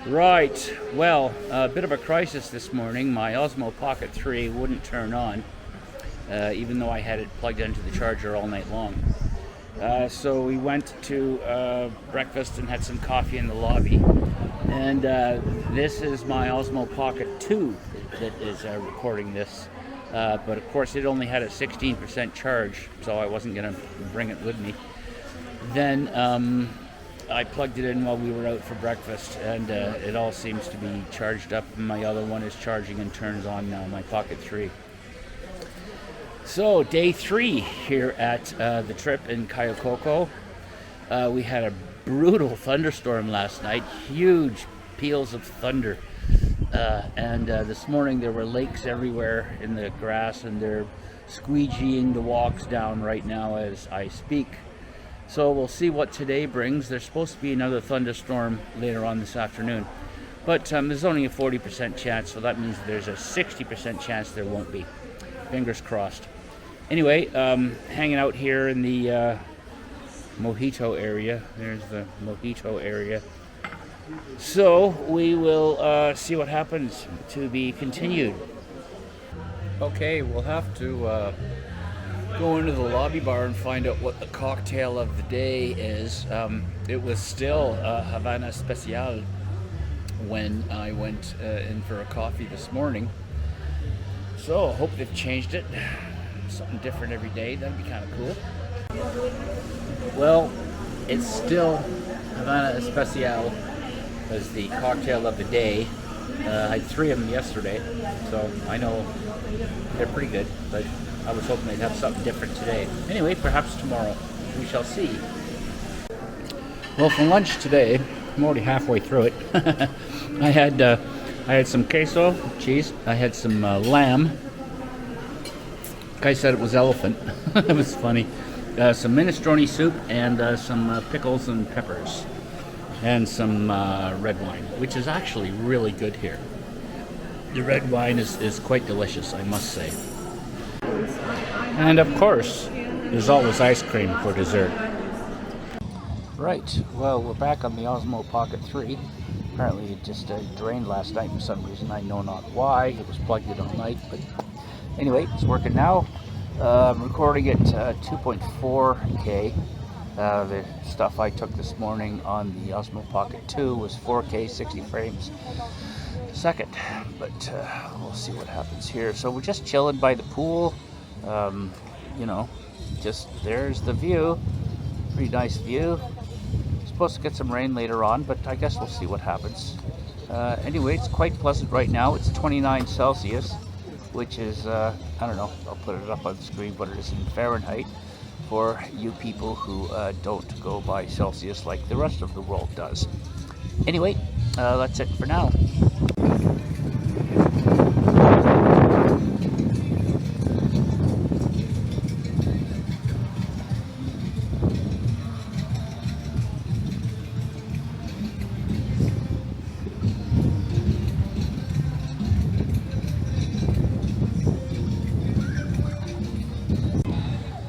Right, well, a bit of a crisis this morning. My Osmo Pocket 3 wouldn't turn on, even though I had it plugged into the charger all night long. So we went to breakfast and had some coffee in the lobby. And this is my Osmo Pocket 2 that is recording this. But of course it only had a 16% charge, so I wasn't going to bring it with me. Then I plugged it in while we were out for breakfast, and it all seems to be charged up. My other one is charging and turns on now, my Pocket 3. So, day 3 here at the Tryp in Cayo Coco. We had a brutal thunderstorm last night, huge peals of thunder. And this morning there were lakes everywhere in the grass, and they're squeegeeing the walks down right now as I speak. So we'll see what today brings. There's supposed to be another thunderstorm later on this afternoon. But there's only a 40% chance, so that means there's a 60% chance there won't be. Fingers crossed. Anyway, hanging out here in the mojito area. There's the mojito area. So we will see what happens. To be continued. Okay, we'll have to go into the lobby bar and find out what the cocktail of the day is. It was still Havana Especial when I went in for a coffee this morning. So I hope they've changed it. Something different every day. That'd be kind of cool. Well, it's still Havana Especial as the cocktail of the day. I had 3 of them yesterday, so I know they're pretty good, but I was hoping they'd have something different today. Anyway, perhaps tomorrow. We shall see. Well, for lunch today, I'm already halfway through it. I had some queso, cheese. I had some lamb. Guy said it was elephant. It was funny. Some minestrone soup and some pickles and peppers. And some red wine, which is actually really good here. The red wine is quite delicious, I must say. And of course, there's always ice cream for dessert. Right, well, we're back on the Osmo Pocket 3. Apparently it just drained last night for some reason. I know not why. It was plugged in all night, but anyway, it's working now. I'm recording at 2.4K. The stuff I took this morning on the Osmo Pocket 2 was 4K, 60 frames a second. But we'll see what happens here. So we're just chilling by the pool. You know, just there's the view. Pretty nice view. Supposed to get some rain later on, but I guess we'll see what happens. Anyway, it's quite pleasant right now. It's 29 Celsius, which is, I don't know, I'll put it up on the screen, but it is in Fahrenheit for you people who don't go by Celsius like the rest of the world does. Anyway, that's it for now.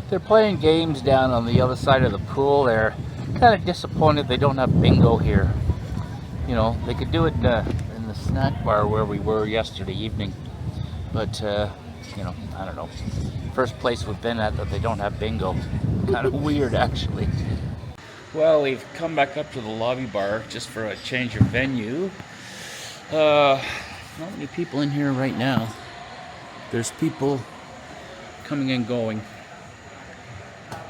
They're playing games down on the other side of the pool. They're kind of disappointed they don't have bingo here. You know, they could do it in the snack bar where we were yesterday evening. But, you know, I don't know. First place we've been at that they don't have bingo. Kind of weird, actually. Well, we've come back up to the lobby bar just for a change of venue. Not many people in here right now. There's people coming and going.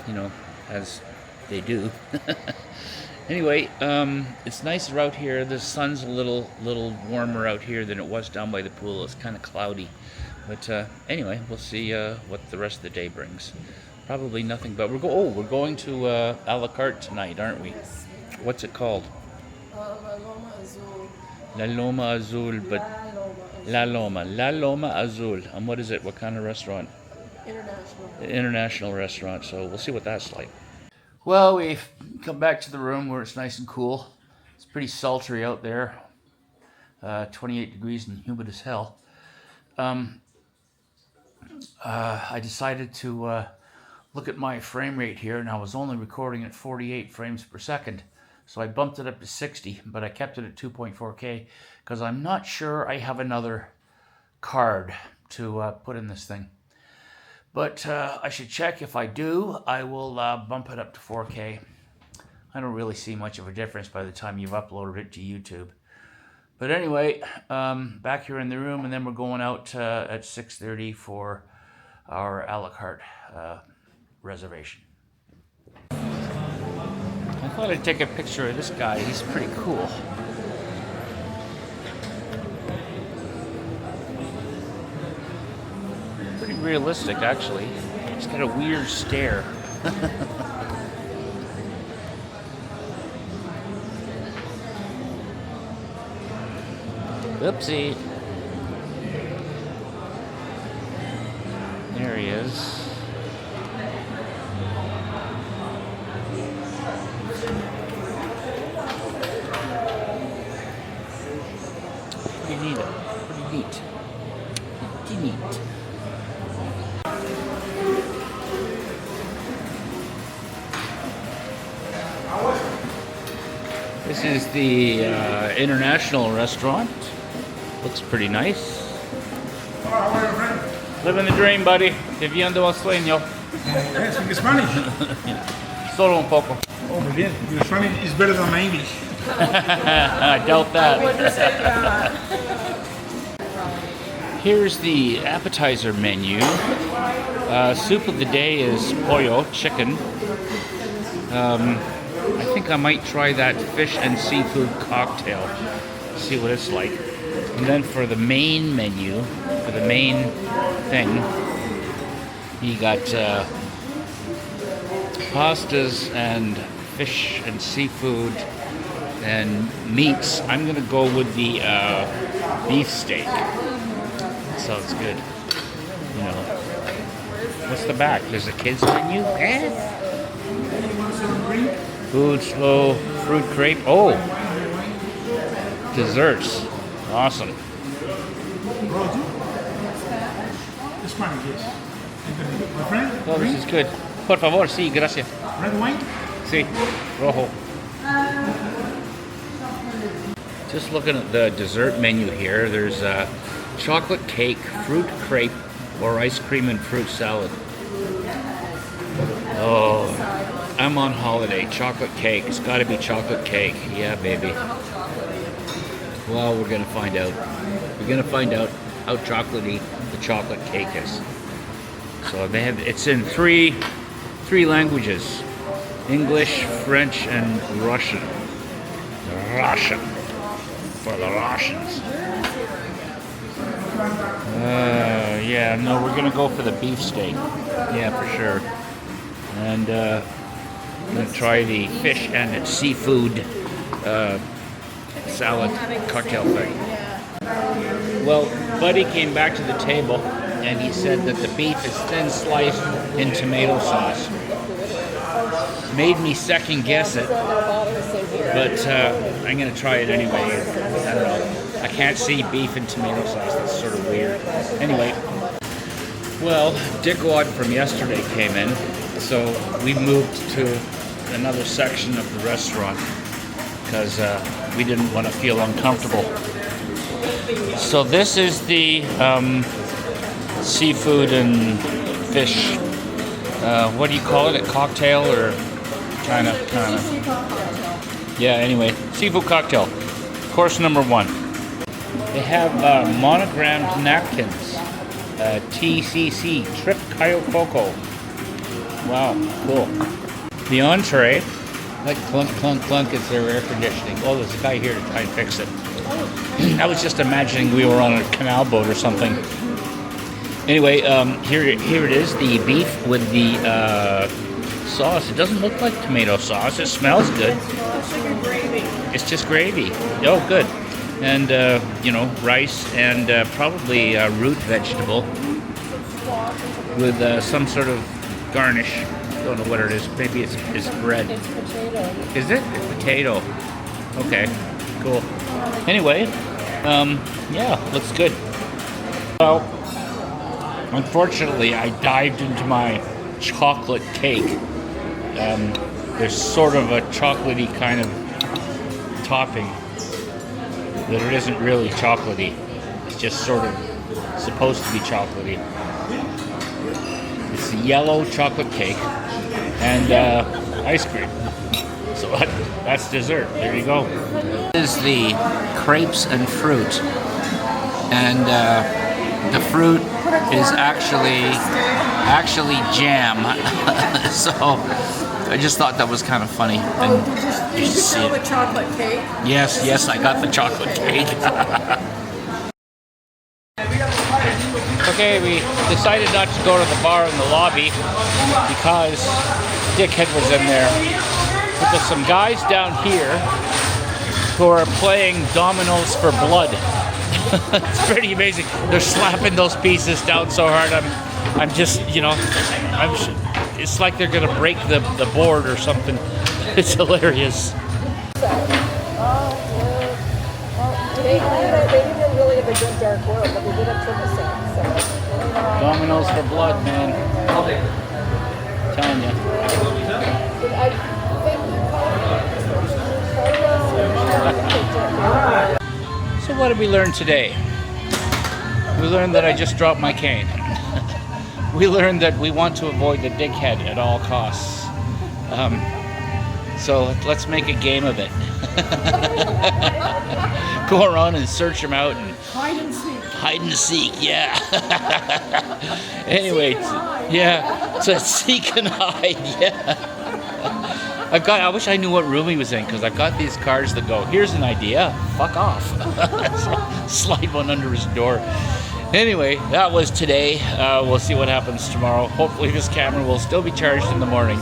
You know, as they do. Anyway, it's nicer out here. The sun's a little warmer out here than it was down by the pool. It's kind of cloudy. But anyway, we'll see what the rest of the day brings. Probably nothing, but we're going to a la carte tonight, aren't we? Yes. What's it called? La Loma Azul. La Loma Azul, but La Loma Azul. And what is it? What kind of restaurant? International restaurant, so we'll see what that's like. Well, we've come back to the room where it's nice and cool. It's pretty sultry out there. 28 degrees and humid as hell. I decided to look at my frame rate here, and I was only recording at 48 frames per second. So I bumped it up to 60, but I kept it at 2.4K because I'm not sure I have another card to put in this thing. But I should check. If I do, I will bump it up to 4K. I don't really see much of a difference by the time you've uploaded it to YouTube. But anyway, back here in the room, and then we're going out at 6:30 for our a la carte reservation. I thought I'd take a picture of this guy. He's pretty cool. Pretty realistic, actually. He's got a weird stare. Oopsie. There he is. Pretty neat. Pretty neat. Pretty neat. This is the international restaurant. Looks pretty nice. Living the dream, buddy. Viviendo el sueño. Speak Spanish. Solo un poco. Oh, muy bien. Your Spanish is better than my English. I doubt that. Here's the appetizer menu. Soup of the day is pollo, chicken. I think I might try that fish and seafood cocktail. See what it's like. And then for the main menu, for the main thing, you got pastas and fish and seafood and meats. I'm gonna go with the beef steak. Sounds good. You know. What's the back? There's a kids menu. Food, slow, fruit crepe. Oh, desserts. Awesome. Spanish, yes. My friend? Oh, this is good. Por favor, sí, gracias. Red wine? Sí, rojo. Just looking at the dessert menu here, there's chocolate cake, fruit crepe, or ice cream and fruit salad. Oh, I'm on holiday. Chocolate cake. It's got to be chocolate cake. Yeah, baby. Well, we're going to find out. We're going to find out how chocolatey the chocolate cake is. So they have, it's in three languages. English, French, and Russian. Russian. For the Russians. Yeah, no, we're going to go for the beef steak. Yeah, for sure. And I'm going to try the fish and seafood salad cocktail thing. Well, Buddy came back to the table and he said that the beef is thin sliced in tomato sauce. Made me second guess it, but I'm going to try it anyway. I don't know. I can't see beef in tomato sauce. That's sort of weird. Anyway, well, dickwad from yesterday came in, so we moved to another section of the restaurant because we didn't want to feel uncomfortable. So this is the seafood and fish. What do you call it? A cocktail or kind of? Yeah. Anyway, seafood cocktail. Course number 1. They have monogrammed napkins. TCC, Tryp Cayo Coco. Wow, cool. The entree, like clunk, clunk, clunk, it's their air conditioning. Oh, there's a guy here to try and fix it. I was just imagining we were on a canal boat or something. Anyway, here it is, the beef with the sauce. It doesn't look like tomato sauce. It smells good. It's just gravy. Oh, good. And, rice and probably root vegetable with some sort of garnish. Don't know what it is. Maybe it's bread. It's potato. Is it? It's potato. Okay, cool. Anyway, yeah, looks good. Well, unfortunately, I dived into my chocolate cake. There's sort of a chocolatey kind of topping that it isn't really chocolatey. It's just sort of supposed to be chocolatey. It's yellow chocolate cake and ice cream. So that's dessert. There you go. This is the crepes and fruit. And the fruit is actually jam. So I just thought that was kind of funny. And Did you tell the chocolate cake? Yes, I got the chocolate cake. Okay, we decided not to go to the bar in the lobby because Dickhead was in there. But there's some guys down here who are playing dominoes for blood. It's pretty amazing. They're slapping those pieces down so hard. I'm just, it's like they're gonna break the board or something. It's hilarious. They didn't really have a good dark world, but they did have triple six. So. Dominoes for blood, man. Telling you. So what did we learn today? We learned that I just dropped my cane. We learned that we want to avoid the dickhead at all costs. So let's make a game of it. Go around and search them out and Hide and seek. hide and seek, yeah. Anyway, yeah, so seek and hide, yeah. I wish I knew what room he was in, because I've got these cards that go, here's an idea, fuck off. Slide one under his door. Anyway, that was today. We'll see what happens tomorrow. Hopefully this camera will still be charged in the morning.